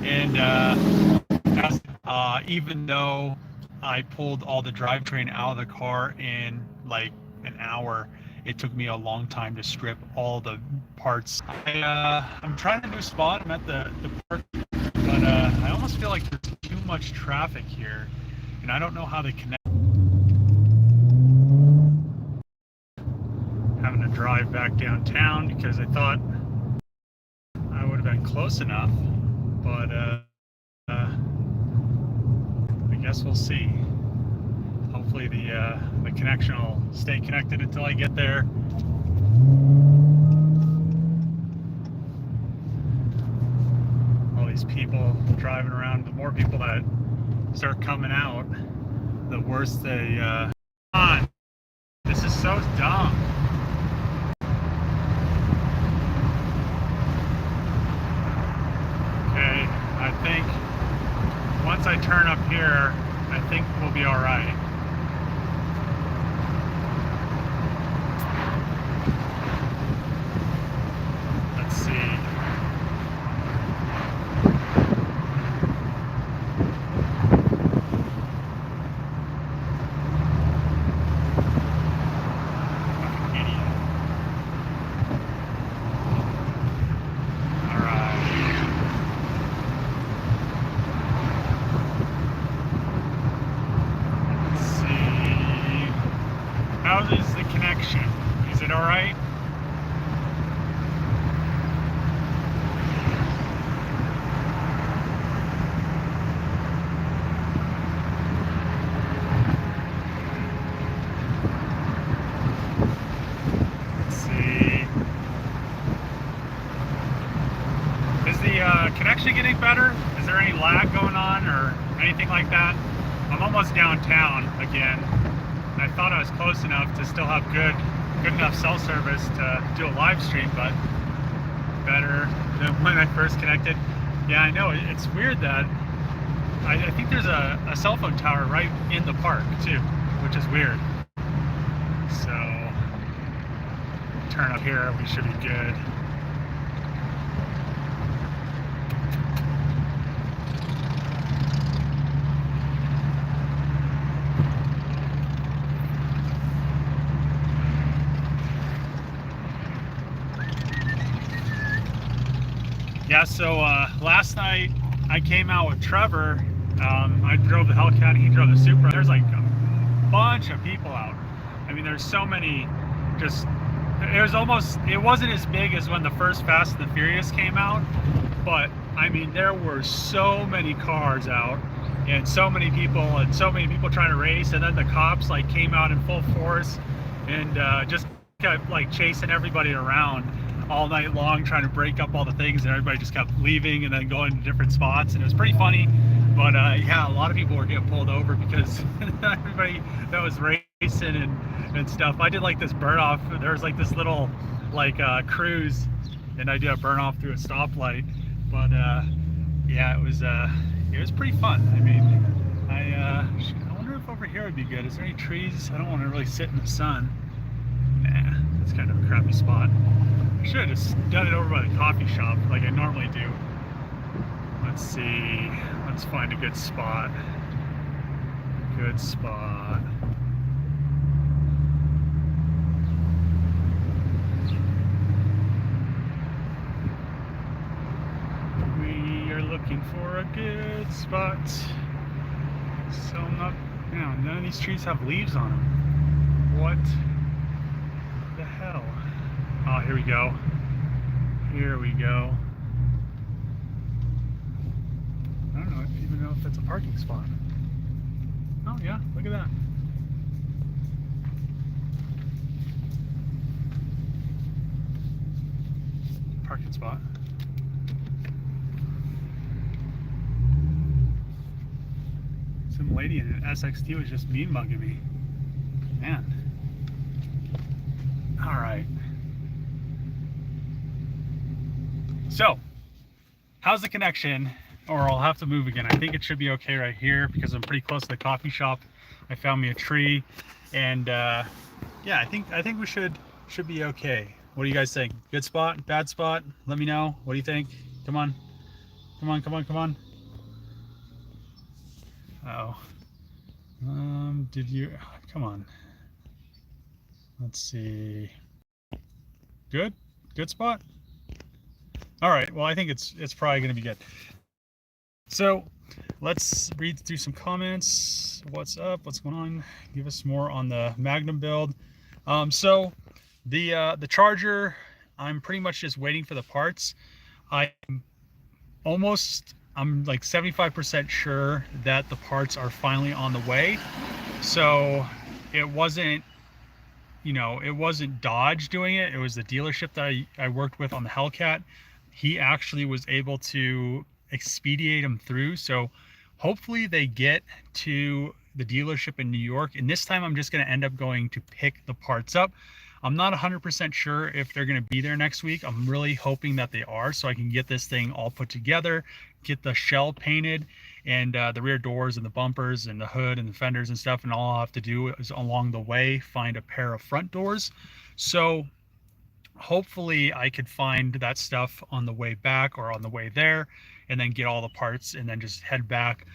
And even though I pulled all the drivetrain out of the car in like an hour, it took me a long time to strip all the parts. I'm trying a new spot. I'm at the park, but I almost feel like there's too much traffic here, and I don't know how they connect. Having to drive back downtown because I thought I would have been close enough, but I guess we'll see. Hopefully the connection will stay connected until I get there. All these people driving around. The more people that start coming out, the worse they. On. This is so dumb. Okay, I think once I turn up here, I think we'll be all right. Let's see. How's the connection? Is it all right? Let's see. Is the connection getting better? Is there any lag going on or anything like that? I'm almost downtown again. I thought I was close enough to still have good enough cell service to do a live stream, but better than when I first connected. Yeah, I know. It's weird that I think there's a cell phone tower right in the park too, which is weird. So turn up here, we should be good. Yeah, so last night I came out with Trevor. I drove the Hellcat, he drove the Supra. There's like a bunch of people out. I mean, there's so many. Just it wasn't as big as when the first Fast and the Furious came out, but I mean, there were so many cars out and so many people trying to race, and then the cops like came out in full force and just kept like chasing everybody around all night long, trying to break up all the things, and everybody just kept leaving and then going to different spots, and it was pretty funny. But yeah, a lot of people were getting pulled over because everybody that was racing and stuff. I did like this burn off. There was like this little like cruise, and I did a burn off through a stoplight. But yeah, it was pretty fun. I mean, I wonder if over here would be good. Is there any trees? I don't want to really sit in the sun. Nah, it's kind of a crappy spot. I should have just done it over by the coffee shop like I normally do. Let's see. Let's find a good spot. Good spot. We are looking for a good spot. So none of these trees have leaves on them. What the hell? Oh, here we go. Here we go. I don't know even know if it's a parking spot. Oh yeah, look at that. Parking spot. Some lady in an SXT was just mean mugging me. Man. All right. So, how's the connection? Or I'll have to move again. I think it should be okay right here because I'm pretty close to the coffee shop. I found me a tree, and yeah, I think we should be okay. What do you guys think? Good spot? Bad spot? Let me know. What do you think? Come on. Come on, come on, come on. Oh. Did you, come on. Let's see. Good? Good spot? All right, well, I think it's probably gonna be good. So let's read through some comments. What's up? What's going on? Give us more on the Magnum build. So the charger, I'm pretty much just waiting for the parts. I'm like 75% sure that the parts are finally on the way. So it wasn't, you know, it wasn't Dodge doing it. It was the dealership that I worked with on the Hellcat. He actually was able to expedite them through. So hopefully they get to the dealership in New York. And this time I'm just going to end up going to pick the parts up. I'm not 100% sure if they're going to be there next week. I'm really hoping that they are, so I can get this thing all put together, get the shell painted, and the rear doors and the bumpers and the hood and the fenders and stuff. And all I'll have to do is along the way find a pair of front doors. So hopefully I could find that stuff on the way back or on the way there, and then get all the parts and then just head back.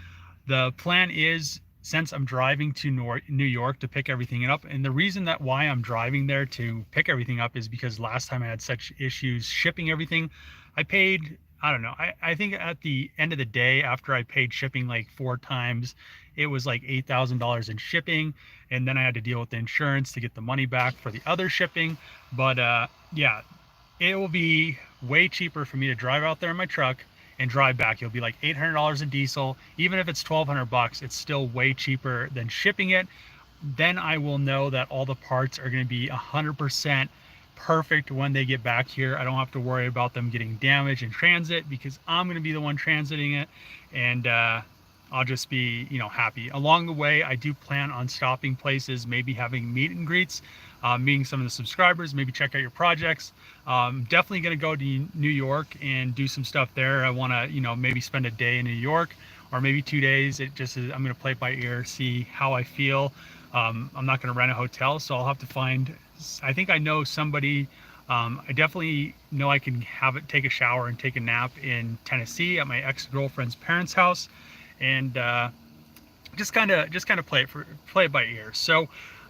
The plan is, since I'm driving to New York to pick everything up, and the reason that why I'm driving there to pick everything up is because last time I had such issues shipping everything. I paid, I don't know, I think at the end of the day, after I paid shipping like 4 times, it was like $8,000 in shipping, and then I had to deal with the insurance to get the money back for the other shipping. But yeah, it will be way cheaper for me to drive out there in my truck and drive back. It'll be like $800 in diesel. Even if it's $1,200, it's still way cheaper than shipping it. Then I will know that all the parts are going to be 100% perfect when they get back here. I don't have to worry about them getting damaged in transit, because I'm going to be the one transiting it, and I'll just be, you know, happy. Along the way, I do plan on stopping places, maybe having meet and greets, meeting some of the subscribers, maybe check out your projects. Definitely going to go to New York and do some stuff there. I want to, you know, maybe spend a day in New York, or maybe 2 days. It just is, I'm going to play it by ear, see how I feel. I'm not going to rent a hotel, so I'll have to find, I think I know somebody. I definitely know I can take a shower and take a nap in Tennessee at my ex-girlfriend's parents' house, and just kind of play it by ear. So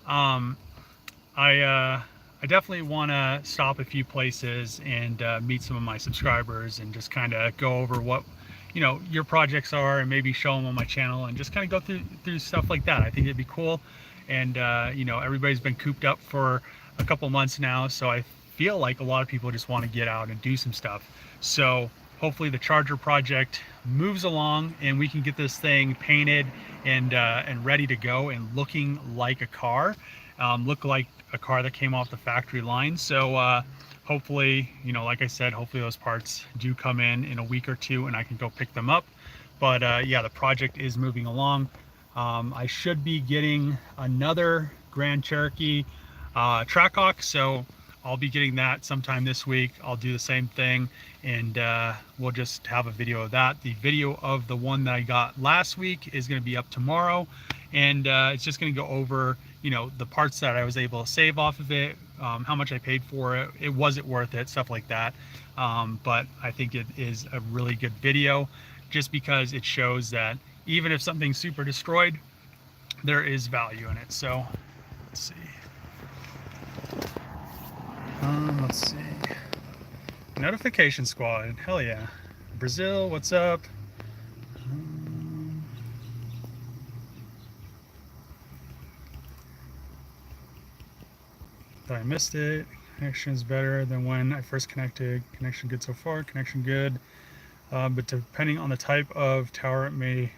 I definitely want to stop a few places and meet some of my subscribers, and just kind of go over what, you know, your projects are, and maybe show them on my channel, and just kind of go through stuff like that. I think it'd be cool. And you know, everybody's been cooped up for a couple months now, so I feel like a lot of people just want to get out and do some stuff. So hopefully the charger project moves along, and we can get this thing painted and ready to go, and looking like a car, look like a car that came off the factory line. So hopefully, you know, like I said, hopefully those parts do come in a week or two, and I can go pick them up. But yeah, the project is moving along. I should be getting another Grand Cherokee Trackhawk, so I'll be getting that sometime this week. I'll do the same thing, and we'll just have a video of that. The video of the one that I got last week is going to be up tomorrow, and it's just going to go over, you know, the parts that I was able to save off of it, how much I paid for it, was it worth it, stuff like that. But I think it is a really good video, just because it shows that even if something's super destroyed, there is value in it. So let's see. Let's see. Notification squad. Hell yeah. Brazil, what's up? Thought I missed it. Connection is better than when I first connected. Connection good so far. Connection good. But depending on the type of tower, it may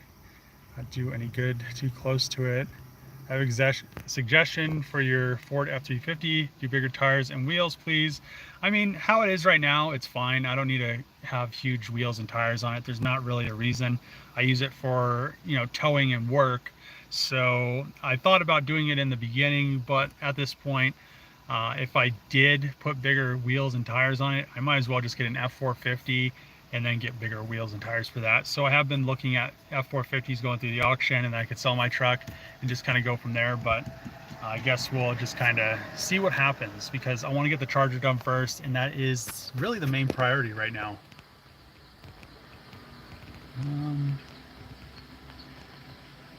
not do any good too close to it. I have a suggestion for your Ford F-350. Do bigger tires and wheels, please. I mean, how it is right now, it's fine. I don't need to have huge wheels and tires on it. There's not really a reason. I use it for, you know, towing and work. So I thought about doing it in the beginning, but at this point, if I did put bigger wheels and tires on it, I might as well just get an F450 and then get bigger wheels and tires for that. So I have been looking at F450s going through the auction, and I could sell my truck and just kind of go from there. But I guess we'll just kind of see what happens, because I want to get the charger done first, and that is really the main priority right now. Let's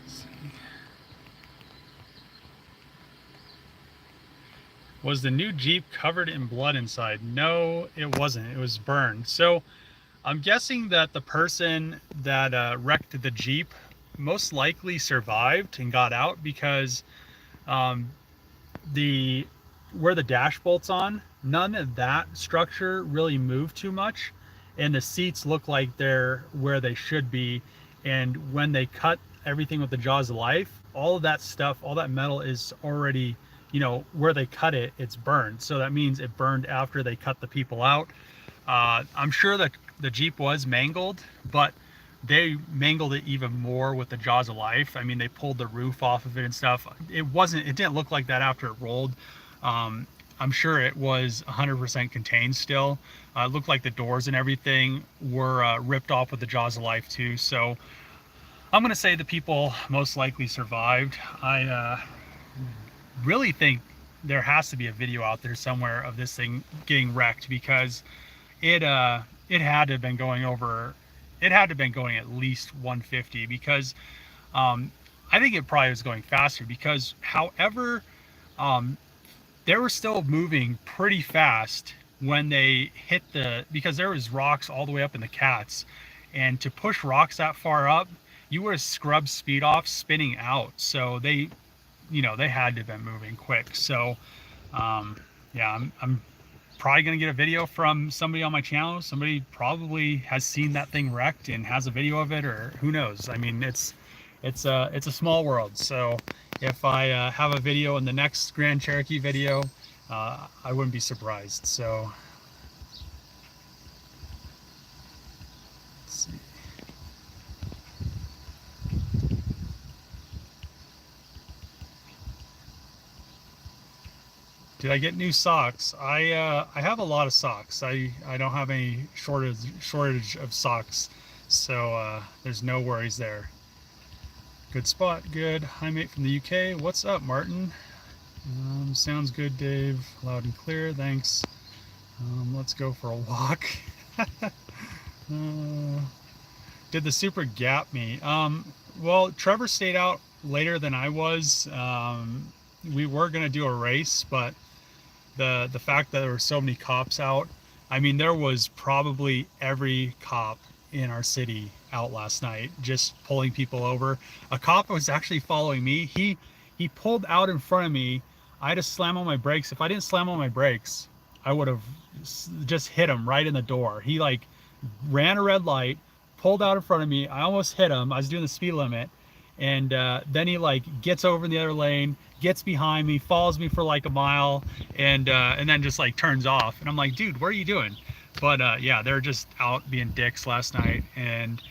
see. Was the new Jeep covered in blood inside? No, it wasn't. It was burned. So I'm guessing that the person that wrecked the Jeep most likely survived and got out because um, the where the dash bolts on, none of that structure really moved too much, and the seats look like they're where they should be. And when they cut everything with the jaws of life, all of that stuff, all that metal is already, you know, where they cut it, it's burned. So that means it burned after they cut the people out. I'm sure that the Jeep was mangled, but they mangled it even more with the jaws of life. I mean, they pulled the roof off of it and stuff. It didn't look like that after it rolled. I'm sure it was 100% contained still. It looked like the doors and everything were ripped off with the jaws of life too. So I'm going to say the people most likely survived. I really think there has to be a video out there somewhere of this thing getting wrecked, because it had to have been going over, it had to have been going at least 150, because I think it probably was going faster, because however, they were still moving pretty fast when they hit because there was rocks all the way up in the cats, and to push rocks that far up, you would have scrubbed speed off spinning out. So they, you know, they had to have been moving quick. So yeah, I'm probably going to get a video from somebody on my channel. Somebody probably has seen that thing wrecked and has a video of it, or who knows. I mean, it's a small world. So if I have a video in the next Grand Cherokee video, I wouldn't be surprised. So let's see. Did I get new socks? I have a lot of socks. I don't have any shortage of socks, so there's no worries there. Good spot, good. Hi mate from the UK. What's up, Martin? Sounds good, Dave. Loud and clear, thanks. Let's go for a walk. Did the Supra gap me? Well, Trevor stayed out later than I was. We were gonna do a race, but the fact that there were so many cops out, I mean, there was probably every cop in our city out last night, just pulling people over. A cop was actually following me. He pulled out in front of me. I had to slam on my brakes. If I didn't slam on my brakes, I would have just hit him right in the door. He like ran a red light, pulled out in front of me. I almost hit him. I was doing the speed limit, and then he like gets over in the other lane, gets behind me, follows me for like a mile, and then just like turns off. And I'm like, dude, what are you doing? But yeah, they're just out being dicks last night. And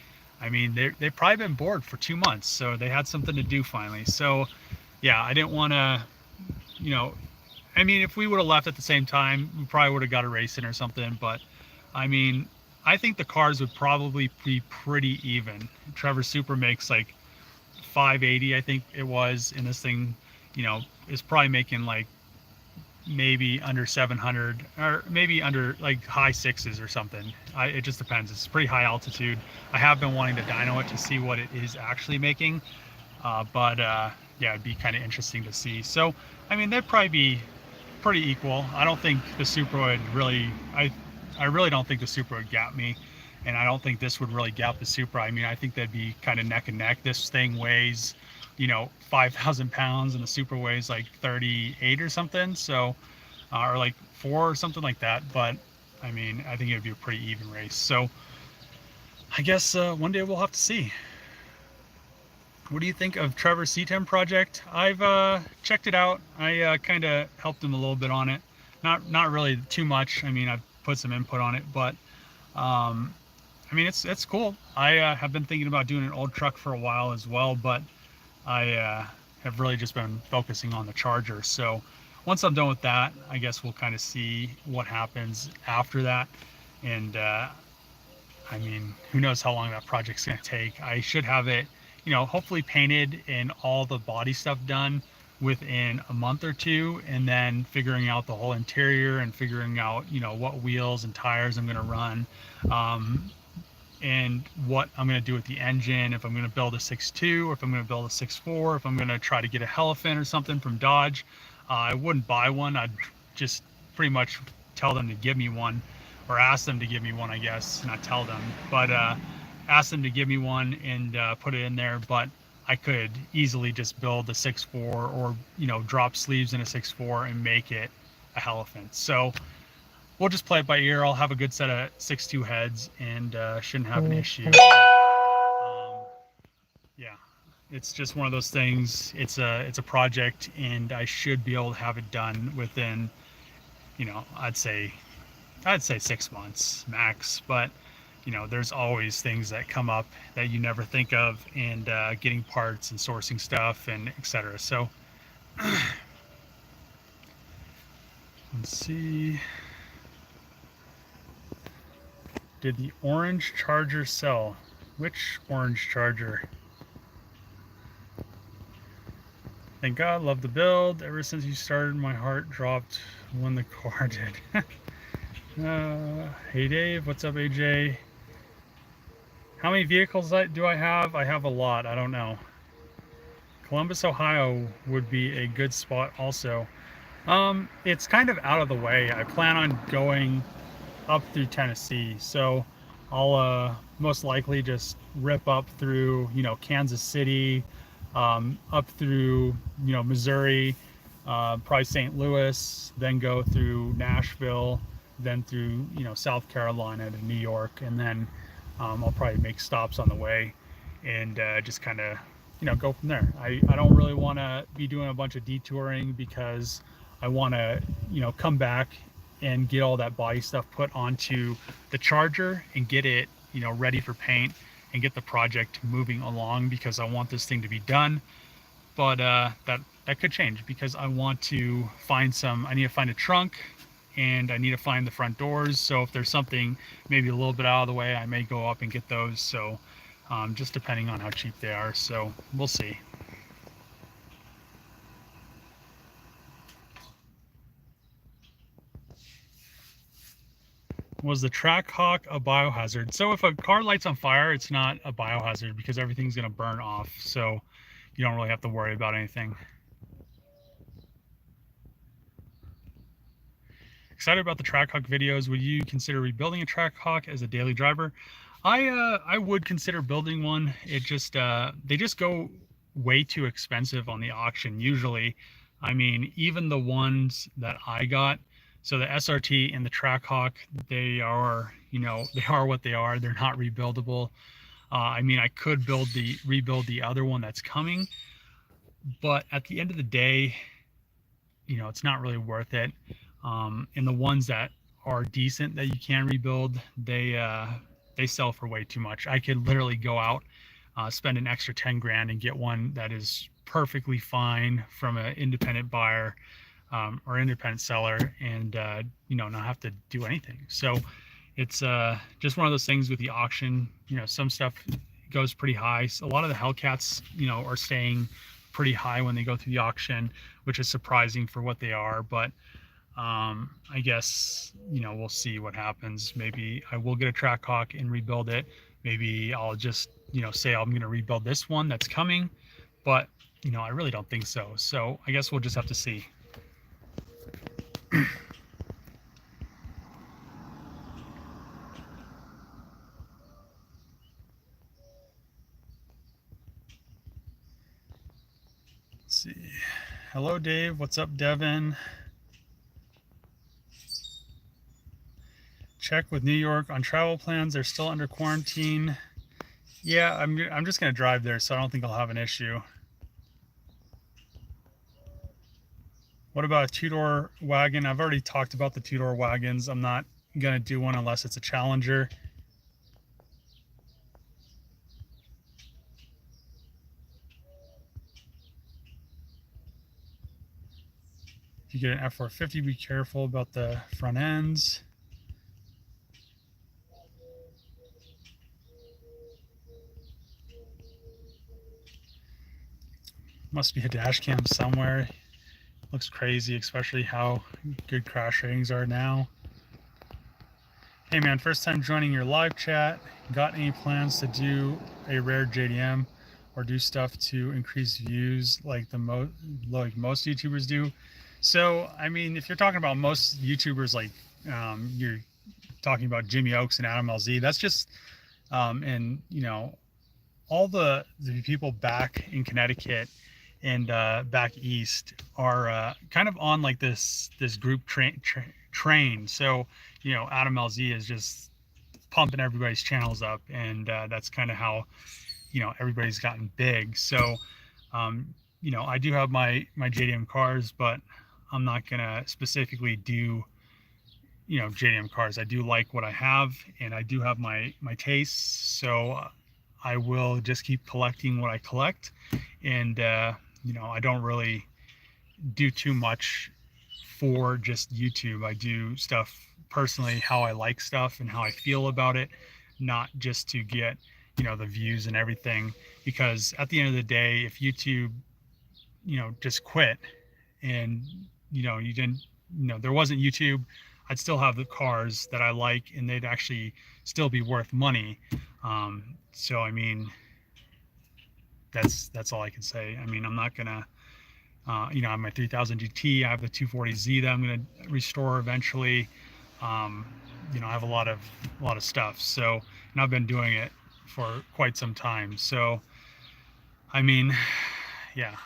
I mean, they've probably been bored for 2 months, so they had something to do finally. So yeah, I didn't want to, you know, I mean, if we would have left at the same time, we probably would have got a race in or something. But I mean, I think the cars would probably be pretty even. Trevor Supra makes like 580, I think it was, and this thing, you know, is probably making like maybe under 700, or maybe under like high sixes or something. It just depends. It's pretty high altitude. I have been wanting to dyno it to see what it is actually making, but yeah, it'd be kind of interesting to see. So I mean, they'd probably be pretty equal. I don't think the Supra would really, I really don't think the Supra would gap me, and I don't think this would really gap the Supra. I mean, I think they'd be kind of neck and neck. This thing weighs, you know, 5,000 pounds, and the Supra weighs like 38 or something. So, or like 4 or something like that. But I mean, I think it would be a pretty even race. So I guess one day we'll have to see. What do you think of Trevor's C10 project? I've checked it out. I kind of helped him a little bit on it. Not really too much. I mean, I've put some input on it, but I mean, it's cool. I have been thinking about doing an old truck for a while as well, but I have really just been focusing on the Charger. So once I'm done with that, I guess we'll kind of see what happens after that. And I mean, who knows how long that project's going to take. I should have it, you know, hopefully painted and all the body stuff done within a month or two, and then figuring out the whole interior and figuring out, you know, what wheels and tires I'm going to run. and what I'm going to do with the engine, if I'm going to build a 6.2 or if I'm going to build a 6.4, if I'm going to try to get a Elephant or something from Dodge. I wouldn't buy one. I'd just pretty much tell them to give me one, or ask them to give me one, I guess, not tell them, but ask them to give me one and put it in there. But I could easily just build a 6.4 or, you know, drop sleeves in a 6.4 and make it a Elephant. So we'll just play it by ear. I'll have a good set of 6.2 heads and shouldn't have an issue. Yeah, it's just one of those things. It's a project, and I should be able to have it done within, you know, I'd say 6 months max. But you know, there's always things that come up that you never think of, and getting parts and sourcing stuff and etc. So let's see. Did the orange charger sell? Which orange charger? Thank God, love the build. Ever since you started, my heart dropped when the car did. Hey Dave, what's up AJ? How many vehicles do I have? I have a lot, I don't know. Columbus, Ohio would be a good spot also. It's kind of out of the way. I plan on going up through Tennessee, so I'll most likely just rip up through, you know, Kansas City, up through, you know, Missouri, probably St. Louis, then go through Nashville, then through, you know, South Carolina to New York, and then I'll probably make stops on the way and just kind of, you know, go from there. I don't really want to be doing a bunch of detouring, because I want to, you know, come back and get all that body stuff put onto the Charger and get it, you know, ready for paint and get the project moving along, because I want this thing to be done. But that could change, because I want to find I need to find a trunk, and I need to find the front doors. So if there's something maybe a little bit out of the way, I may go up and get those. So just depending on how cheap they are. So we'll see. Was the Trackhawk a biohazard? So if a car lights on fire, it's not a biohazard, because everything's going to burn off. So you don't really have to worry about anything. Excited about the Trackhawk videos. Would you consider rebuilding a Trackhawk as a daily driver? I would consider building one. It just they just go way too expensive on the auction usually. I mean, even the ones that I got, so the SRT and the Trackhawk, they are, you know, they are what they are. They're not rebuildable. I mean, I could rebuild the other one that's coming, but at the end of the day, you know, it's not really worth it. And the ones that are decent that you can rebuild, they sell for way too much. I could literally go out, spend an extra 10 grand and get one that is perfectly fine from an independent buyer or independent seller, and you know, not have to do anything. So it's just one of those things with the auction. You know, some stuff goes pretty high. So a lot of the Hellcats, you know, are staying pretty high when they go through the auction, which is surprising for what they are. But I guess, you know, we'll see what happens. Maybe I will get a Trackhawk and rebuild it. Maybe I'll just, you know, say I'm going to rebuild this one that's coming, but you know, I really don't think so. So I guess we'll just have to see. Let's see. Hello, Dave. What's up, Devin? Check with New York on travel plans. They're still under quarantine. Yeah, I'm just gonna drive there, so I don't think I'll have an issue. What about a two-door wagon? I've already talked about the two-door wagons. I'm not gonna do one unless it's a Challenger. If you get an F450, be careful about the front ends. Must be a dash cam somewhere. Looks crazy, especially how good crash ratings are now. Hey man, first time joining your live chat. Got any plans to do a rare JDM or do stuff to increase views like like most YouTubers do? So, I mean, if you're talking about most YouTubers, like you're talking about Jimmy Oaks and Adam LZ, that's just and all the people back in Connecticut and back east are kind of on like this group train. So Adam LZ is just pumping everybody's channels up, and that's kind of how everybody's gotten big. So I do have my JDM cars, but I'm not gonna specifically do JDM cars. I do like what I have, and I do have my tastes. So I will just keep collecting what I collect, and I don't really do too much for just YouTube. I do stuff personally, how I like stuff and how I feel about it, not just to get the views and everything. Because at the end of the day, if YouTube just quit and you didn't there wasn't YouTube, I'd still have the cars that I like, and they'd actually still be worth money. So I mean, that's all I can say. I mean, I'm not gonna I have my 3000 GT, I have the 240Z that I'm gonna restore eventually. I have a lot of stuff. So, and I've been doing it for quite some time. So I mean, yeah.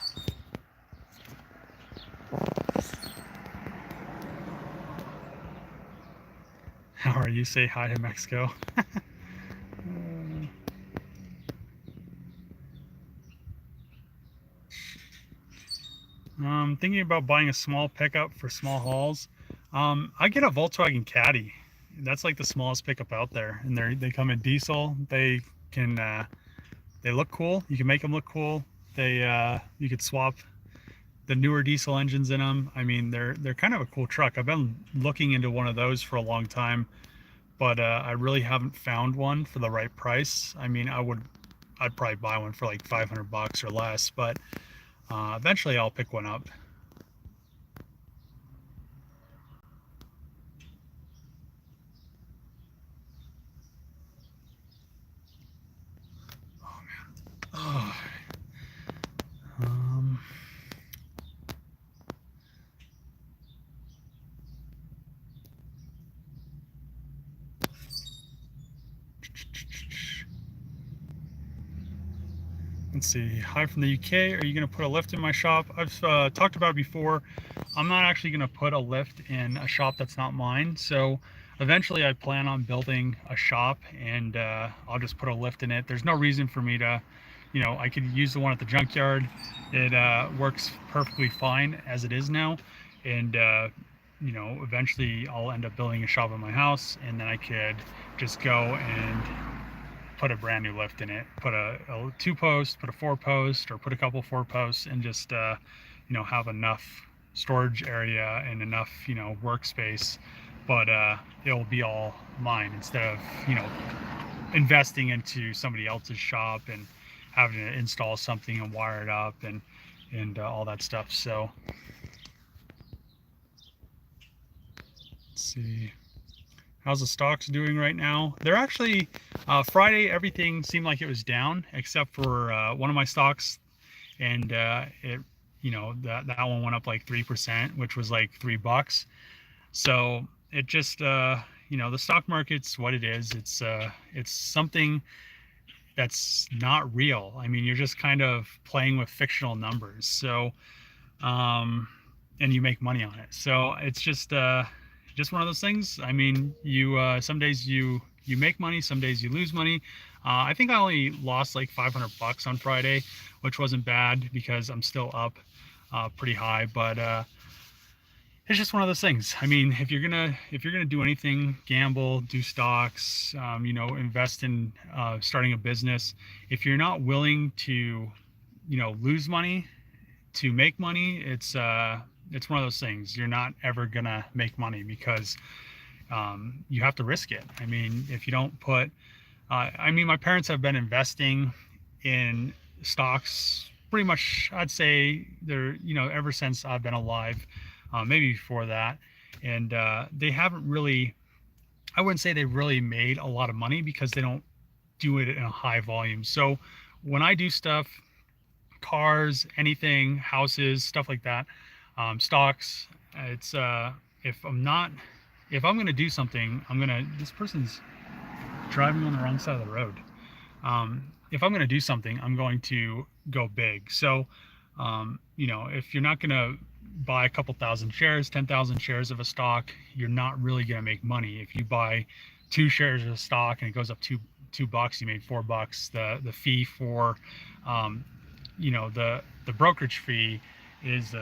How are you? Say hi to Mexico. Thinking about buying a small pickup for small hauls. I get a Volkswagen Caddy. That's like the smallest pickup out there, and they come in diesel. They can they look cool. You can make them look cool. You could swap the newer diesel engines in them. I mean, they're kind of a cool truck. I've been looking into one of those for a long time, but I really haven't found one for the right price. I mean, I'd probably buy one for like 500 bucks or less, but eventually I'll pick one up. Oh man. Oh. Let's see. Hi from the UK. Are you going to put a lift in my shop? I've talked about it before. I'm not actually going to put a lift in a shop that's not mine. So eventually I plan on building a shop, and I'll just put a lift in it. There's no reason for me to, I could use the one at the Junkyard. It works perfectly fine as it is now. And, eventually I'll end up building a shop at my house, and then I could just go and put a brand new lift in it, put a 2-post, put a 4-post, or put a couple 4-posts, and just have enough storage area and enough workspace. But it'll be all mine, instead of investing into somebody else's shop and having to install something and wire it up and all that stuff. So let's see. How's the stocks doing right now? They're actually, Friday, everything seemed like it was down except for one of my stocks. And that one went up like 3%, which was like $3. So it just, the stock market's what it is. It's something that's not real. I mean, you're just kind of playing with fictional numbers. So, and you make money on it. So it's just one of those things. I mean, some days you make money, some days you lose money. I think I only lost like 500 bucks on Friday, which wasn't bad because I'm still up pretty high. But it's just one of those things. I mean, if you're gonna do anything, gamble, do stocks, invest in starting a business, if you're not willing to lose money to make money, it's one of those things. You're not ever gonna make money because you have to risk it. I mean, if you don't put, my parents have been investing in stocks pretty much, I'd say they're, ever since I've been alive, maybe before that. And they haven't really I wouldn't say they really made a lot of money because they don't do it in a high volume. So when I do stuff, cars, anything, houses, stuff like that, stocks, it's if I'm not, if I'm gonna do something, this person's driving on the wrong side of the road. If I'm going to do something, I'm going to go big. So, if you're not going to buy a couple thousand shares, 10,000 shares of a stock, you're not really going to make money. If you buy 2 shares of stock and it goes up two bucks, you made $4. The fee for, the brokerage fee is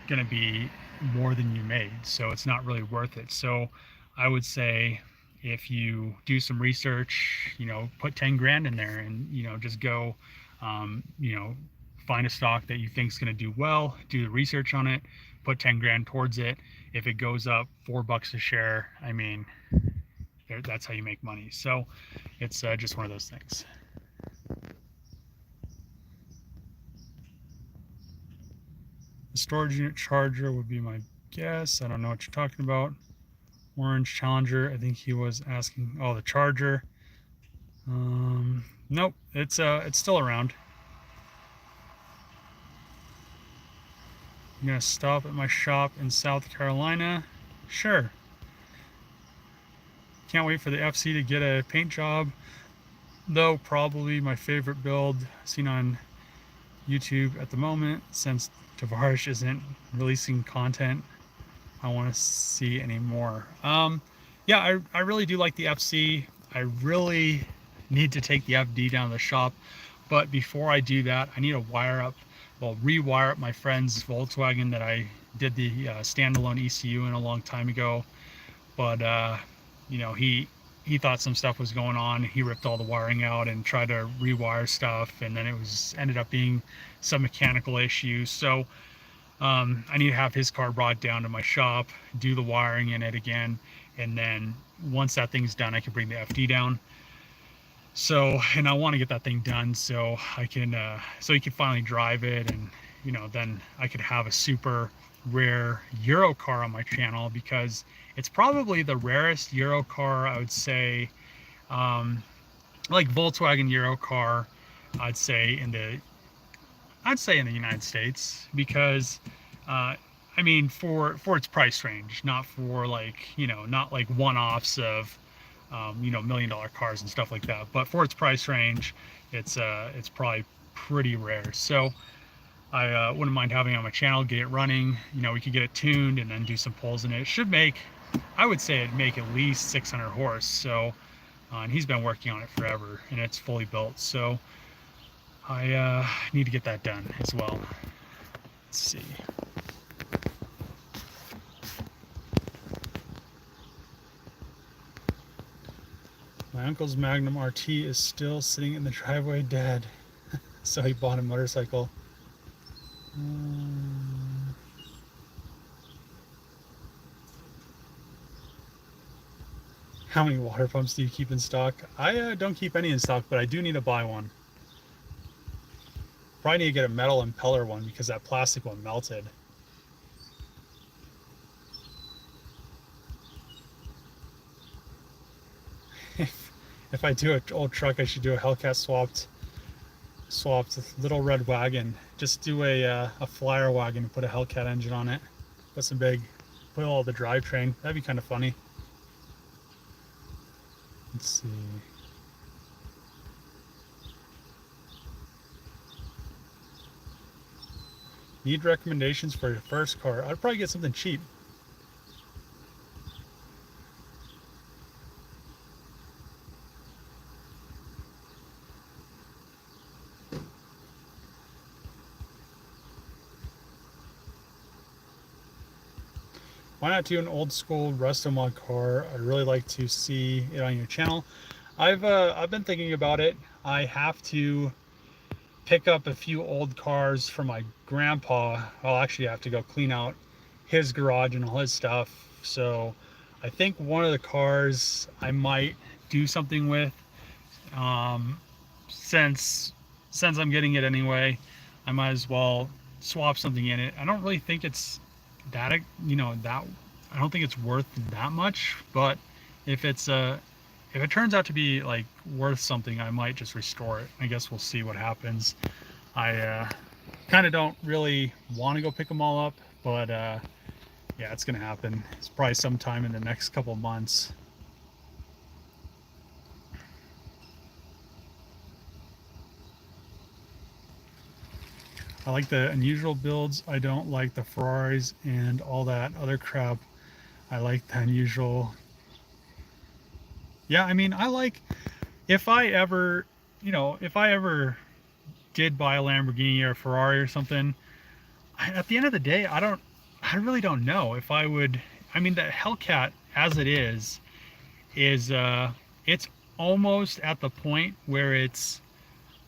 going to be more than you made. So it's not really worth it. So I would say, if you do some research, put 10 grand in there and, just go, find a stock that you think is going to do well, do the research on it, put 10 grand towards it. If it goes up $4 a share, I mean, that's how you make money. So it's just one of those things. The storage unit charger would be my guess. I don't know what you're talking about. Orange Challenger, I think he was asking. Oh, the charger. Nope, it's still around. I'm gonna stop at my shop in South Carolina. Sure. Can't wait for the FC to get a paint job, though. Probably my favorite build seen on YouTube at the moment, since Tavares isn't releasing content I want to see anymore. Yeah, I really do like the FC. I really need to take the FD down to the shop, but before I do that, I need to rewire up my friend's Volkswagen that I did the standalone ECU in a long time ago. But he thought some stuff was going on. He ripped all the wiring out and tried to rewire stuff, and then it ended up being some mechanical issues. So I need to have his car brought down to my shop, do the wiring in it again, and then once that thing's done, I can bring the FD down. So, and I want to get that thing done so I can, so he can finally drive it, and then I could have a super rare Euro car on my channel, because it's probably the rarest Euro car, I would say, like Volkswagen Euro car, I'd say in the United States, because I mean, for its price range, not for not like one-offs of $1 million cars and stuff like that, but for its price range, it's probably pretty rare. So I wouldn't mind having it on my channel, get it running. We could get it tuned and then do some pulls in it. It should make, I would say it'd make at least 600 horse. So and he's been working on it forever, and it's fully built. So I need to get that done as well. Let's see. My uncle's Magnum RT is still sitting in the driveway dead. So he bought a motorcycle. How many water pumps do you keep in stock? I don't keep any in stock, but I do need to buy one. Probably need to get a metal impeller one, because that plastic one melted. If I do an old truck, I should do a Hellcat swapped little red wagon. Just do a flyer wagon and put a Hellcat engine on it. Put all the drivetrain. That'd be kind of funny. Let's see. Need recommendations for your first car? I'd probably get something cheap. Why not do an old school resto mod car? I'd really like to see it on your channel. I've been thinking about it. I have to pick up a few old cars from my grandpa. I'll actually have to go clean out his garage and all his stuff. So I think one of the cars I might do something with, since I'm getting it anyway, I might as well swap something in it. I don't really think it's that, I don't think it's worth that much, but if it turns out to be like worth something, I might just restore it. I guess we'll see what happens. I kind of don't really want to go pick them all up, but yeah, it's gonna happen. It's probably sometime in the next couple months. I like the unusual builds. I don't like the Ferraris and all that other crap. I like the unusual. Yeah, I mean, I like, if I ever, if I ever did buy a Lamborghini or a Ferrari or something, at the end of the day, I really don't know if I would. I mean, the Hellcat as it is it's almost at the point where it's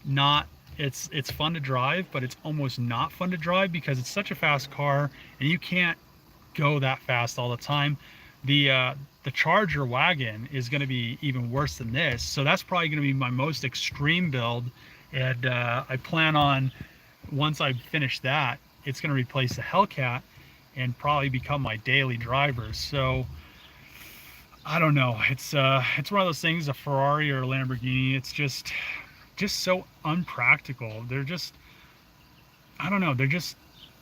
not, it's fun to drive, but it's almost not fun to drive because it's such a fast car and you can't go that fast all the time. The Charger wagon is going to be even worse than this, so that's probably going to be my most extreme build. And I plan on, once I finish that, it's going to replace the Hellcat and probably become my daily driver. So I don't know. It's one of those things, a Ferrari or a Lamborghini. It's just so unpractical. They're just, I don't know. They're just,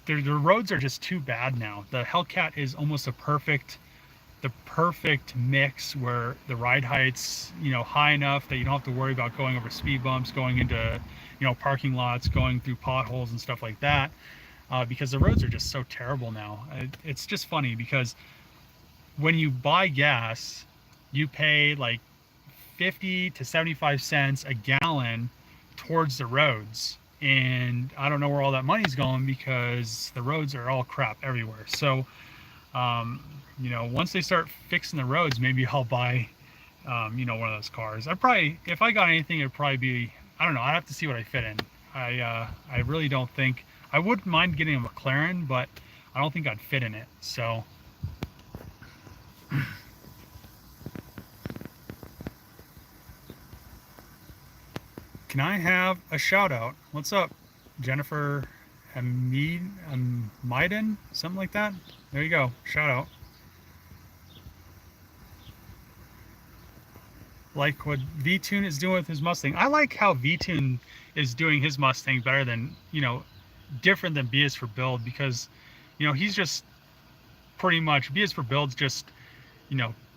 the roads are just too bad now. The Hellcat is almost the perfect mix where the ride height's, high enough that you don't have to worry about going over speed bumps, going into, parking lots, going through potholes and stuff like that, because the roads are just so terrible now. It's just funny because when you buy gas, you pay like 50 to 75 cents a gallon towards the roads. And I don't know where all that money's going because the roads are all crap everywhere. So, once they start fixing the roads, maybe I'll buy, one of those cars. I'd probably, if I got anything, it'd probably be, I don't know, I'd have to see what I fit in. I really don't think, I wouldn't mind getting a McLaren, but I don't think I'd fit in it. So, can I have a shout out? What's up, Jennifer Maiden? Something like that? There you go. Shout out. Like what V-Tune is doing with his Mustang. I like how V-Tune is doing his Mustang better than, different than B is for Build, because, he's just pretty much, B is for Build's just,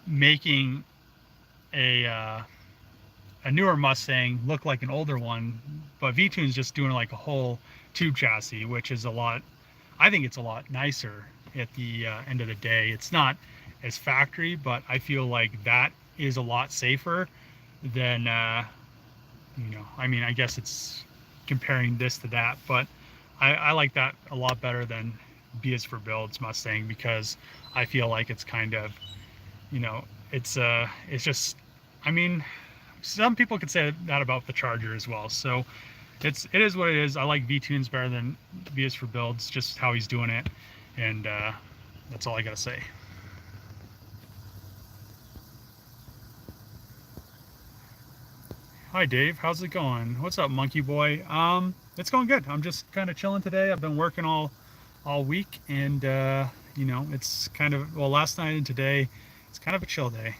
making a newer Mustang look like an older one, but V-Tune's just doing like a whole tube chassis, which is I think it's a lot nicer at the end of the day. It's not as factory, but I feel like that is a lot safer than, I mean, I guess it's comparing this to that, but I like that a lot better than B is for Build's Mustang, because I feel like it's kind of, it's just, I mean, some people could say that about the Charger as well. So it is what it is. I like V-Tunes better than B is for Builds, just how he's doing it. And that's all I got to say. Hi, Dave. How's it going? What's up, Monkey Boy? It's going good. I'm just kind of chilling today. I've been working all week, and it's kind of, well, last night and today, it's kind of a chill day.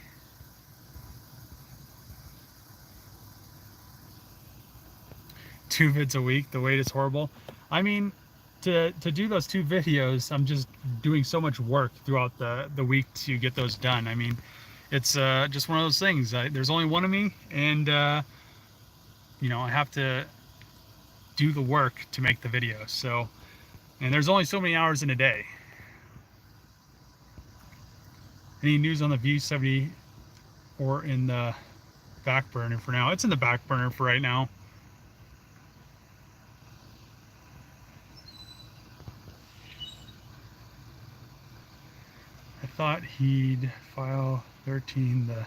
Two vids a week, the wait is horrible. I mean, to do those 2 videos, I'm just doing so much work throughout the week to get those done. I mean, it's just one of those things. There's only one of me, and I have to do the work to make the video. So, and there's only so many hours in a day. Any news on the V70 or in the back burner for now? It's in the back burner for right now. I thought he'd file 13 the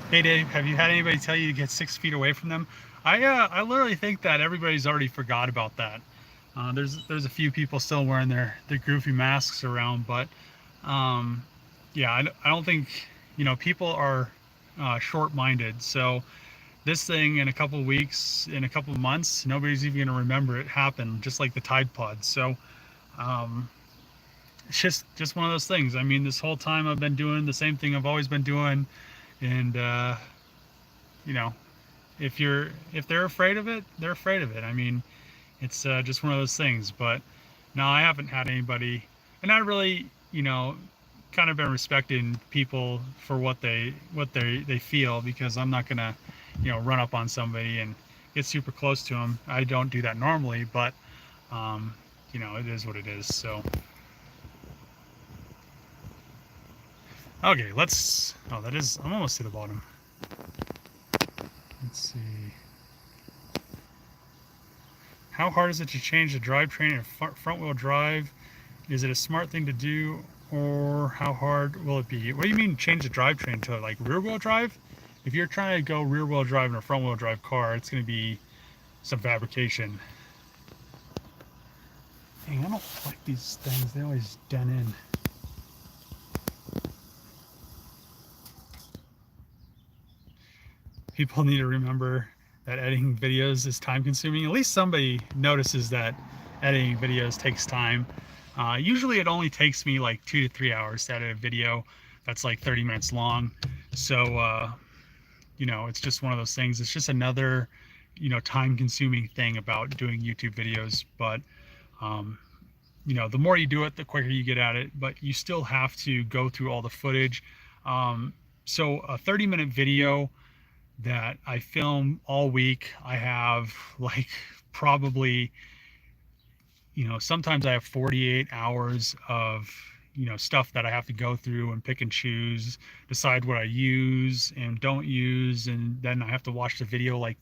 Hey Dave, have you had anybody tell you to get 6 feet away from them? I literally think that everybody's already forgot about that. There's a few people still wearing their goofy masks around, but um, yeah, I don't think people are short-minded. So this thing in a couple of weeks, in a couple of months, nobody's even going to remember it happened, just like the Tide Pod. So um, it's just one of those things. I mean, this whole time I've been doing the same thing I've always been doing, and you know, if they're afraid of it, they're afraid of it. I mean, it's just one of those things. But no, I haven't had anybody, and I really, kind of been respecting people for what they feel, because I'm not gonna, run up on somebody and get super close to them. I don't do that normally, but um, it is what it is. So okay, let's. Oh, that is. I'm almost to the bottom. Let's see. How hard is it to change the drivetrain in front-wheel drive? Is it a smart thing to do, or how hard will it be? What do you mean change the drivetrain to like rear-wheel drive? If you're trying to go rear-wheel drive in a front-wheel drive car, it's going to be some fabrication. Dang, I don't like these things. They always dent in. People need to remember that editing videos is time consuming. At least somebody notices that editing videos takes time. Usually it only takes me like 2 to 3 hours to edit a video that's like 30 minutes long. So, it's just one of those things. It's just another, time consuming thing about doing YouTube videos. But, um, the more you do it, the quicker you get at it, but you still have to go through all the footage. So a 30-minute video that I film all week, I have like probably, sometimes I have 48 hours of, stuff that I have to go through and pick and choose, decide what I use and don't use. And then I have to watch the video like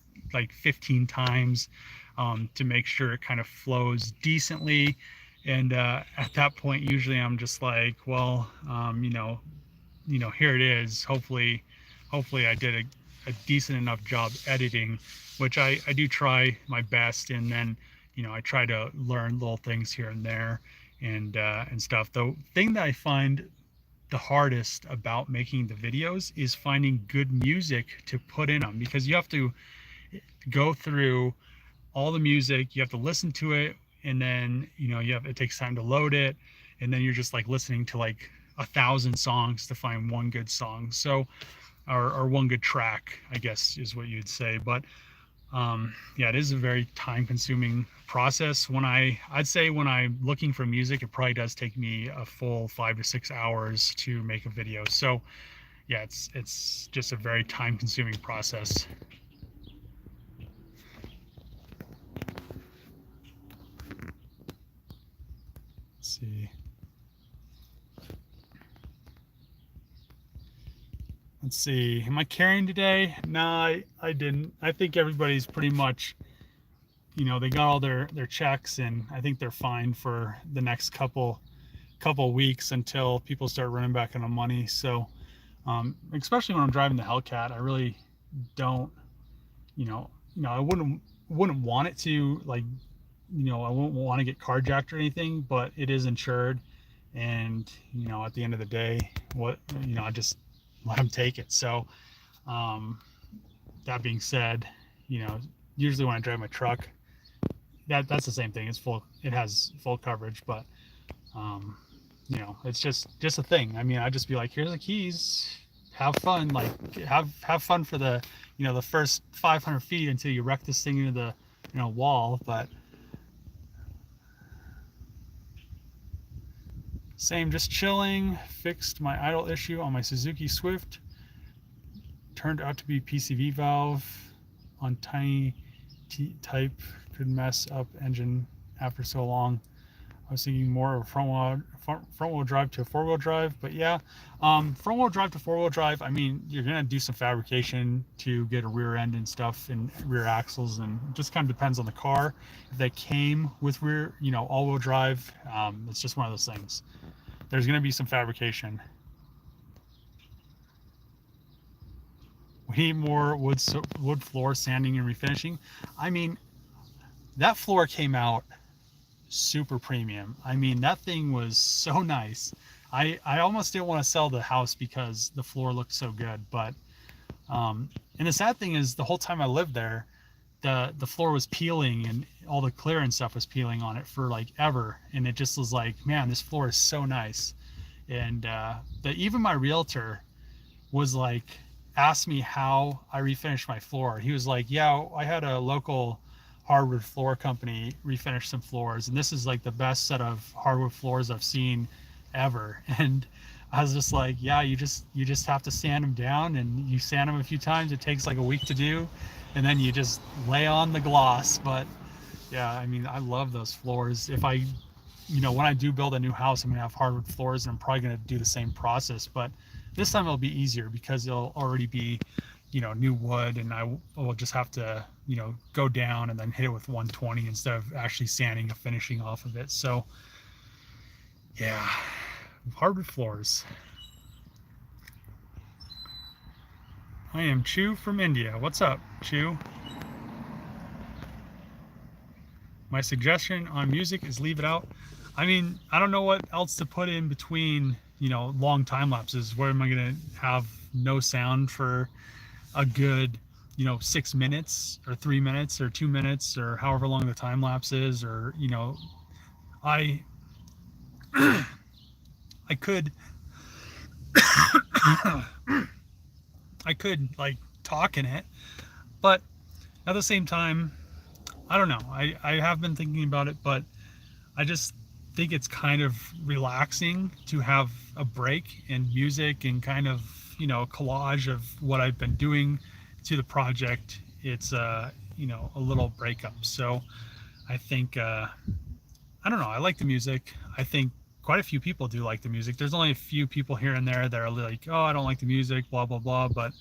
15 times to make sure it kind of flows decently. And at that point, usually I'm just like, well, here it is. Hopefully I did a decent enough job editing, which I do try my best. And then, I try to learn little things here and there and stuff. The thing that I find the hardest about making the videos is finding good music to put in them, because you have to go through all the music, you have to listen to it, and then it takes time to load it, and then you're just like listening to like 1,000 songs to find one good song. So or one good track, I guess is what you'd say. But yeah, it is a very time consuming process. I'd say when I'm looking for music, it probably does take me a full 5 to 6 hours to make a video. So yeah, it's just a very time consuming process. Let's see. Let's see. Am I carrying today? No, I didn't. I think everybody's pretty much, they got all their checks, and I think they're fine for the next couple weeks until people start running back on the money. So, especially when I'm driving the Hellcat, I really don't, I wouldn't want it to like, I wouldn't want to get carjacked or anything, but it is insured, and at the end of the day, I just let them take it. So that being said, usually when I drive my truck, that's the same thing. It has full coverage, but it's just a thing. I mean, I'd just be like, here's the keys, have fun, like have fun for the the first 500 feet until you wreck this thing into the wall. But same, just chilling. Fixed my idle issue on my Suzuki Swift. Turned out to be PCV valve on tiny type. Could mess up engine after so long. I was thinking more of front wheel drive to four wheel drive, but yeah, front wheel drive to four wheel drive. I mean, you're gonna do some fabrication to get a rear end and stuff, and rear axles, and it just kind of depends on the car. If they came with rear, all wheel drive, it's just one of those things. There's gonna be some fabrication. We need more wood floor sanding and refinishing. I mean, that floor came out super premium. I mean, that thing was so nice. I almost didn't want to sell the house because the floor looked so good. But and the sad thing is, the whole time I lived there, the floor was peeling and all the clearance stuff was peeling on it for like ever. And it just was like, man, this floor is so nice. And even my realtor was like, asked me how I refinished my floor. He was like, yeah, I had a local hardwood floor company refinish some floors, and this is like the best set of hardwood floors I've seen ever. And I was just like, yeah, you just have to sand them down, and you sand them a few times. It takes like a week to do, and then you just lay on the gloss. But yeah, I mean, I love those floors. If I, when I do build a new house, I'm gonna have hardwood floors, and I'm probably gonna do the same process. But this time it'll be easier because it'll already be, new wood, and I will just have to, go down and then hit it with 120 instead of actually sanding and finishing off of it. So yeah, hardwood floors. I am Chu from India. What's up, Chu? My suggestion on music is leave it out. I mean, I don't know what else to put in between, long time lapses. Where am I going to have no sound for a good, 6 minutes or 3 minutes or 2 minutes or however long the time lapse is? Or, I I could I could like talk in it, but at the same time, I don't know. I have been thinking about it, but I just think it's kind of relaxing to have a break in music and kind of, collage of what I've been doing to the project. It's a little breakup. So I think, I don't know. I like the music. I think quite a few people do like the music. There's only a few people here and there that are like, oh, I don't like the music, blah, blah, blah. But,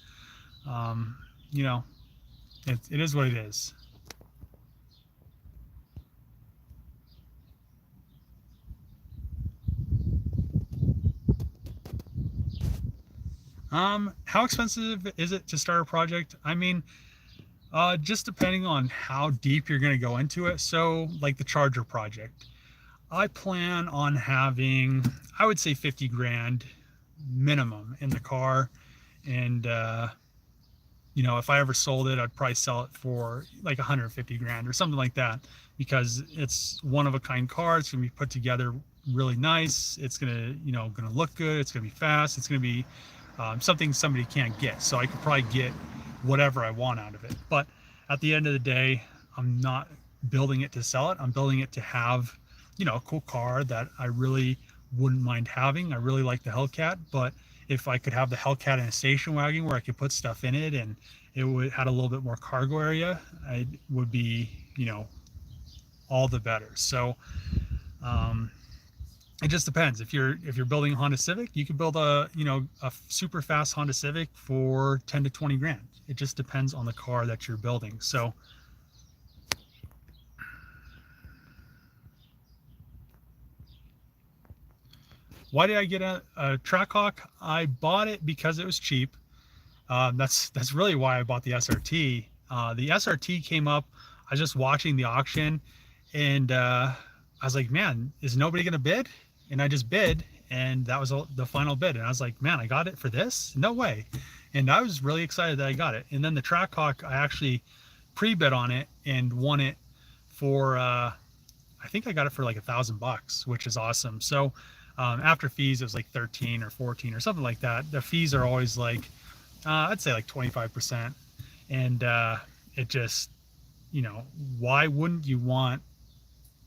it is what it is. How expensive is it to start a project? I mean, just depending on how deep you're going to go into it. So like the charger project, I plan on having, I would say 50 grand minimum in the car. And, if I ever sold it, I'd probably sell it for like 150 grand or something like that, because it's one of a kind car. It's going to be put together really nice. It's going to, going to look good. It's going to be fast. It's going to be something somebody can't get. So I could probably get whatever I want out of it. But at the end of the day, I'm not building it to sell it. I'm building it to have, a cool car that I really wouldn't mind having. I really like the Hellcat, but if I could have the Hellcat in a station wagon where I could put stuff in it and it would had a little bit more cargo area, it would be, all the better. So it just depends. If you're building a Honda Civic, you could build a super fast Honda Civic for 10 to 20 grand. It just depends on the car that you're building. So why did I get a Trackhawk? I bought it because it was cheap. That's really why I bought the SRT. The SRT came up. I was just watching the auction, and I was like, man, is nobody gonna bid? And I just bid, and that was the final bid. And I was like, man, I got it for this? No way. And I was really excited that I got it. And then the Trackhawk, I actually pre-bid on it and won it for I think I got it for like $1,000, which is awesome. So after fees, it was like 13 or 14 or something like that. The fees are always like I'd say like 25%. And it just, why wouldn't you want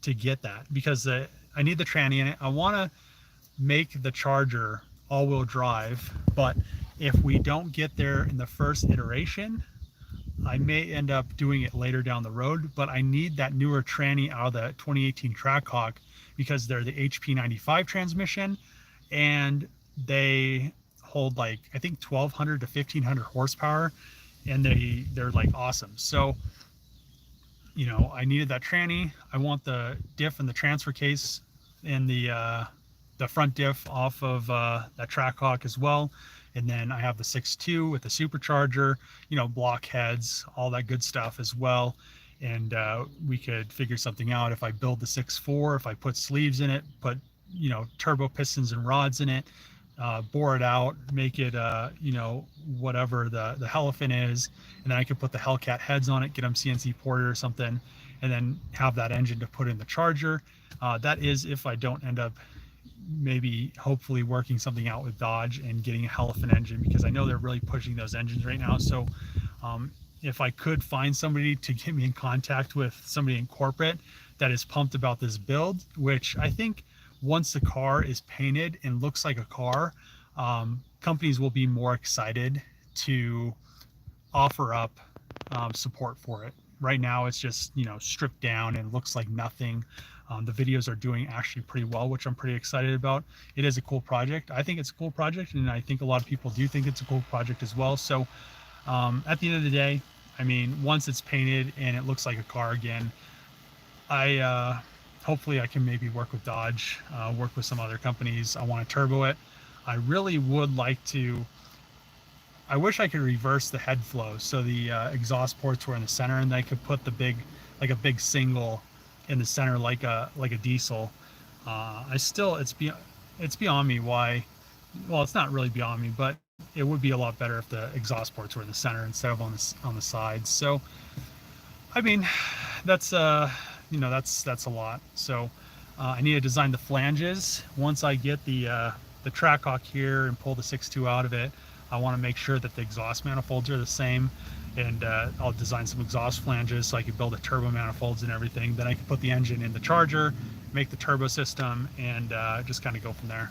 to get that? Because I need the tranny in it. I want to make the Charger all-wheel drive, but if we don't get there in the first iteration, I may end up doing it later down the road. But I need that newer tranny out of the 2018 Trackhawk, because they're the HP 95 transmission, and they hold like, I think 1200 to 1500 horsepower, and they're like awesome. So I needed that tranny. I want the diff and the transfer case and the front diff off of that Trackhawk as well. And then I have the 6.2 with the supercharger, you know, block heads, all that good stuff as well. And we could figure something out if I build the 6.4, if I put sleeves in it, put, you know, turbo pistons and rods in it, bore it out, make it, you know, whatever the Hellefin is, and then I could put the Hellcat heads on it, get them CNC ported or something, and then have that engine to put in the charger. That is if I don't end up maybe hopefully working something out with Dodge and getting a Hellefin engine, because I know they're really pushing those engines right now. So if I could find somebody to get me in contact with somebody in corporate that is pumped about this build, which I think once the car is painted and looks like a car, companies will be more excited to offer up support for it. Right now it's just, you know, stripped down and looks like nothing. The videos are doing actually pretty well, which I'm pretty excited about. It is a cool project. I think it's a cool project, and I think a lot of people do think it's a cool project as well. So at the end of the day, I mean, once it's painted and it looks like a car again, hopefully I can maybe work with Dodge, work with some other companies. I want to turbo it. I really would like to. I wish I could reverse the head flow so the exhaust ports were in the center, and I could put the big, like a big single in the center, like a diesel. It's beyond me why. Well, it's not really beyond me, but it would be a lot better if the exhaust ports were in the center instead of on the sides. So, I mean, that's you know, that's a lot. So I need to design the flanges. Once I get the Trackhawk here and pull the 6.2 out of it, I want to make sure that the exhaust manifolds are the same, and I'll design some exhaust flanges so I can build the turbo manifolds and everything. Then I can put the engine in the charger, make the turbo system, and just kind of go from there.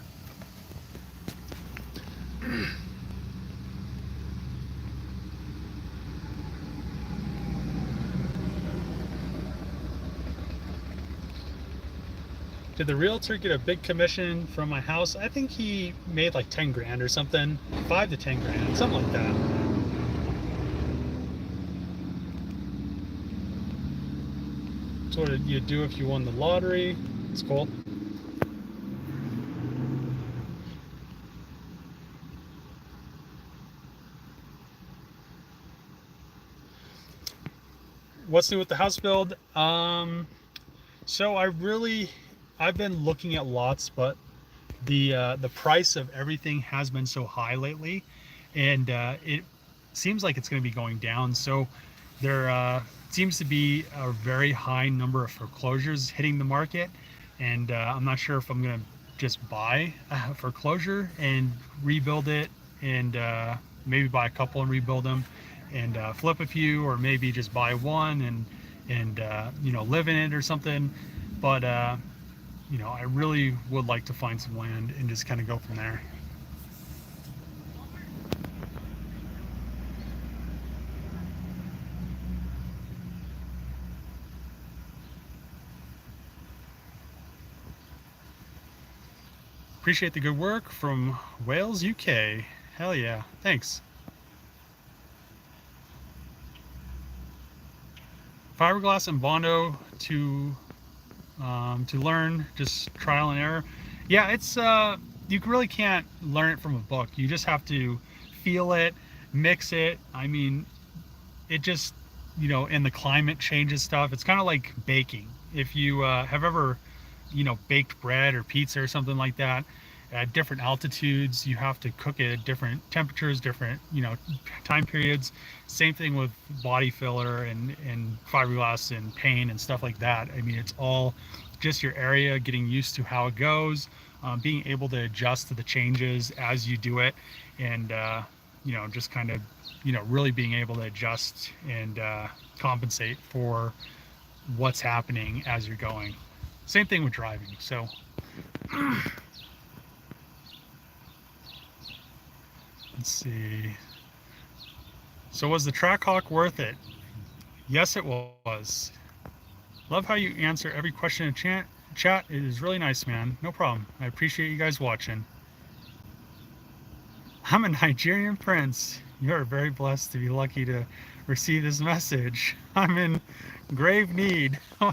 Did the realtor get a big commission from my house? I think he made like 10 grand or something, 5 to 10 grand, something like that. So what did you do if you won the lottery? It's cool. What's new with the house build? So I've been looking at lots, but the price of everything has been so high lately, and it seems like it's going to be going down. So there seems to be a very high number of foreclosures hitting the market, and I'm not sure if I'm going to just buy a foreclosure and rebuild it, and maybe buy a couple and rebuild them, and flip a few, or maybe just buy one and you know, live in it or something. But you know, I really would like to find some land and just kind of go from there. Appreciate the good work from Wales, UK. Hell yeah, thanks. Fiberglass and Bondo to learn, just trial and error. Yeah, it's you really can't learn it from a book. You just have to feel it, mix it. I mean, it just, you know, and the climate changes stuff. It's kind of like baking. If you have ever, you know, baked bread or pizza or something like that, at different altitudes, you have to cook it at different temperatures, different, you know, time periods. Same thing with body filler and fiberglass and paint and stuff like that. I mean, it's all just your area, getting used to how it goes, being able to adjust to the changes as you do it, and you know, just kind of, you know, really being able to adjust and compensate for what's happening as you're going. Same thing with driving. So let's see. So was the Trackhawk worth it? Yes, it was. Love how you answer every question in chat. It is really nice, man. No problem. I appreciate you guys watching. I'm a Nigerian prince. You are very blessed to be lucky to receive this message. I'm in grave need. I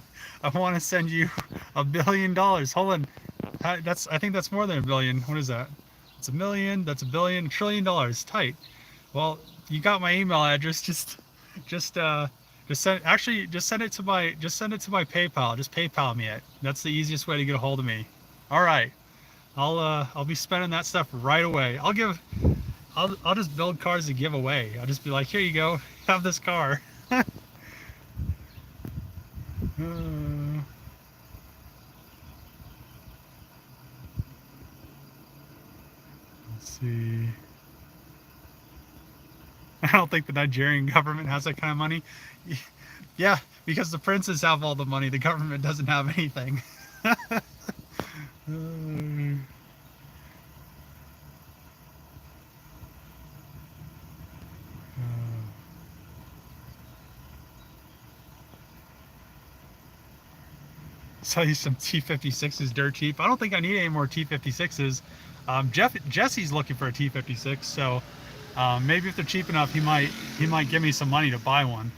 want to send you $1 billion. Hold on. I think that's more than $1 billion. What is that? That's a million, that's a billion, $1 trillion, tight. Well, you got my email address, just send it to my PayPal. Just PayPal me it. That's the easiest way to get a hold of me. All right. I'll be spending that stuff right away. I'll just build cars to give away. I'll just be like, here you go, have this car. Let's see. I don't think the Nigerian government has that kind of money. Yeah, because the princes have all the money. The government doesn't have anything. Sell you some T56s dirt cheap. I don't think I need any more T56s. Jesse's looking for a T56, so maybe if they're cheap enough, he might give me some money to buy one.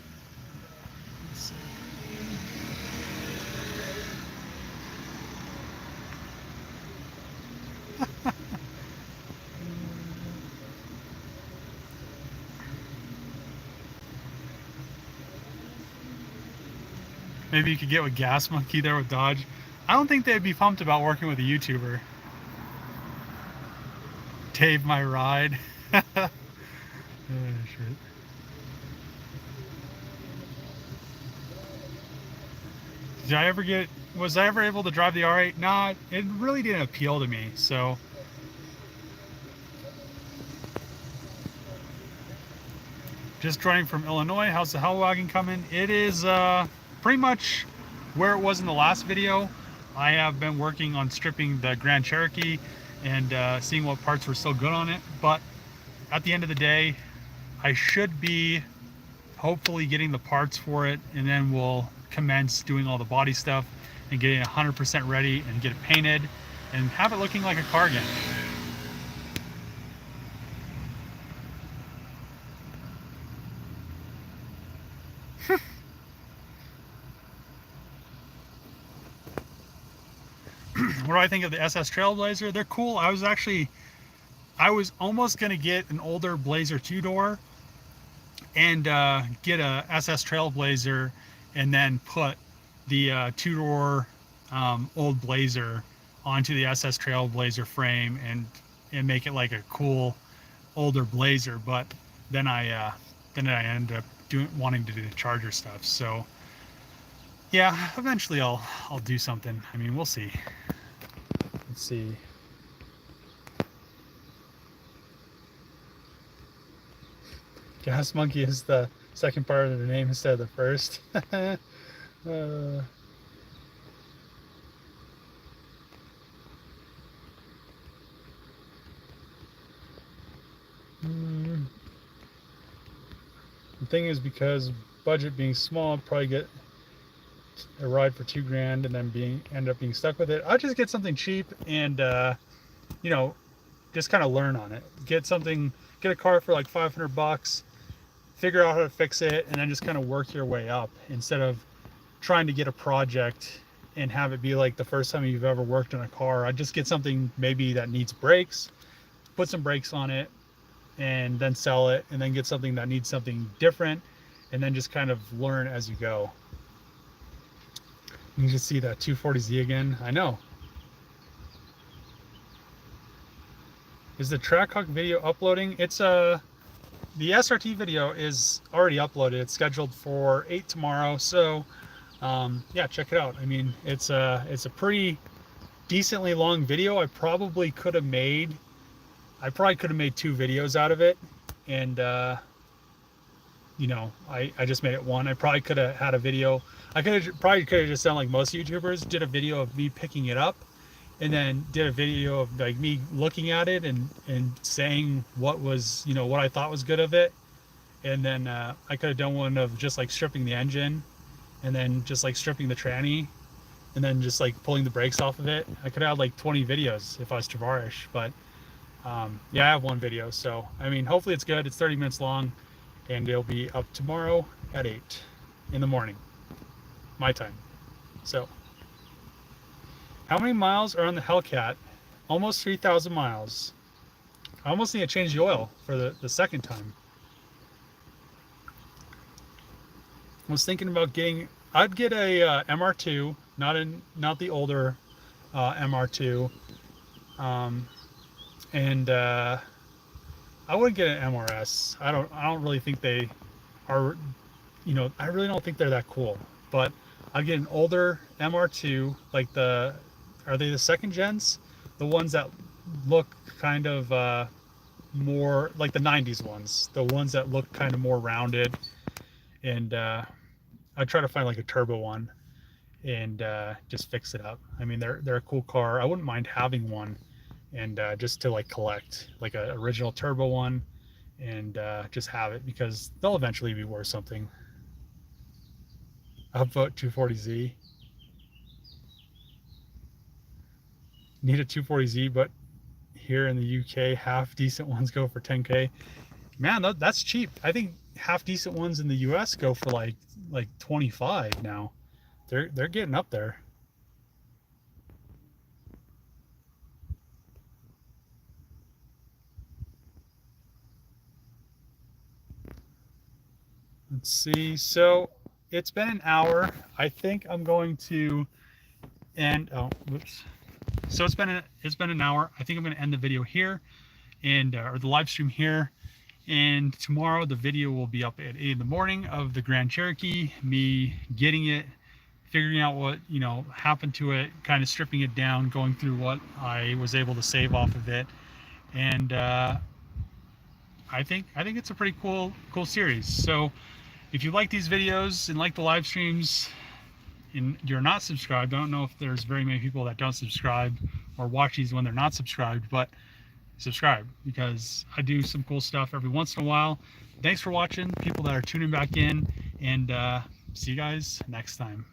Maybe you could get with Gas Monkey there with Dodge. I don't think they'd be pumped about working with a YouTuber. Dave my ride. Oh, shit. Was I ever able to drive the R8? Nah, it really didn't appeal to me, so. Just joining from Illinois. How's the Hell Wagon coming? It is pretty much where it was in the last video. I have been working on stripping the Grand Cherokee and seeing what parts were still good on it. But at the end of the day, I should be hopefully getting the parts for it, and then we'll commence doing all the body stuff and getting it 100% ready and get it painted and have it looking like a car again. What do I think of the SS Trailblazer? They're cool. I was almost going to get an older Blazer 2-door and get a SS Trailblazer and then put the 2-door old Blazer onto the SS Trailblazer frame and make it like a cool older Blazer. But then I ended up wanting to do the Charger stuff. So yeah, eventually I'll do something. I mean, we'll see. Let's see. Gas Monkey is the second part of the name instead of the first. The thing is, because budget being small, I'll probably get a ride for $2,000 and then end up being stuck with it. I'll just get something cheap and you know, just kind of learn on it. Get a car for like $500, figure out how to fix it, and then just kind of work your way up instead of trying to get a project and have it be like the first time you've ever worked on a car. I just get something maybe that needs brakes, put some brakes on it, and then sell it, and then get something that needs something different, and then just kind of learn as you go. You can see that 240Z again. I know. Is the Trackhawk video uploading? It's the SRT video is already uploaded. It's scheduled for 8 tomorrow. So yeah, check it out. I mean, it's a pretty decently long video. I probably could have made 2 videos out of it, and you know, I just made it one. I probably could have had a video. I could have just done like most YouTubers, did a video of me picking it up, and then did a video of like me looking at it and saying what was, you know, what I thought was good of it. And then I could have done one of just like stripping the engine, and then just like stripping the tranny, and then just like pulling the brakes off of it. I could have had like 20 videos if I was Tavarish, but yeah, I have one video. So I mean, hopefully it's good. It's 30 minutes long, and it'll be up tomorrow at 8 in the morning, my time. So how many miles are on the Hellcat? Almost 3,000 miles. I almost need to change the oil for the second time. I was thinking about getting, I'd get a MR2, not the older MR2, and I would get an MRS. I don't really think they are, I really don't think they're that cool. But I'd get an older MR2, like are they the second gens? The ones that look kind of more like the 90s ones, the ones that look kind of more rounded. And I'd try to find like a turbo one and just fix it up. I mean, they're a cool car. I wouldn't mind having one, and just to like collect like a original turbo one, and just have it, because they'll eventually be worth something. Upvote 240Z. Need a 240Z, but here in the UK, half decent ones go for 10K. Man, that's cheap. I think half decent ones in the US go for like 25 now. They're getting up there. Let's see. So it's been an hour. I think I'm going to end. Oh, whoops. So it's been an hour. I think I'm going to end the video here, and or the live stream here. And tomorrow the video will be up at 8 in the morning of the Grand Cherokee, me getting it, figuring out what happened to it, kind of stripping it down, going through what I was able to save off of it, and I think it's a pretty cool series. So if you like these videos and like the live streams and you're not subscribed, I don't know if there's very many people that don't subscribe or watch these when they're not subscribed, but subscribe, because I do some cool stuff every once in a while. Thanks for watching, people that are tuning back in, and see you guys next time.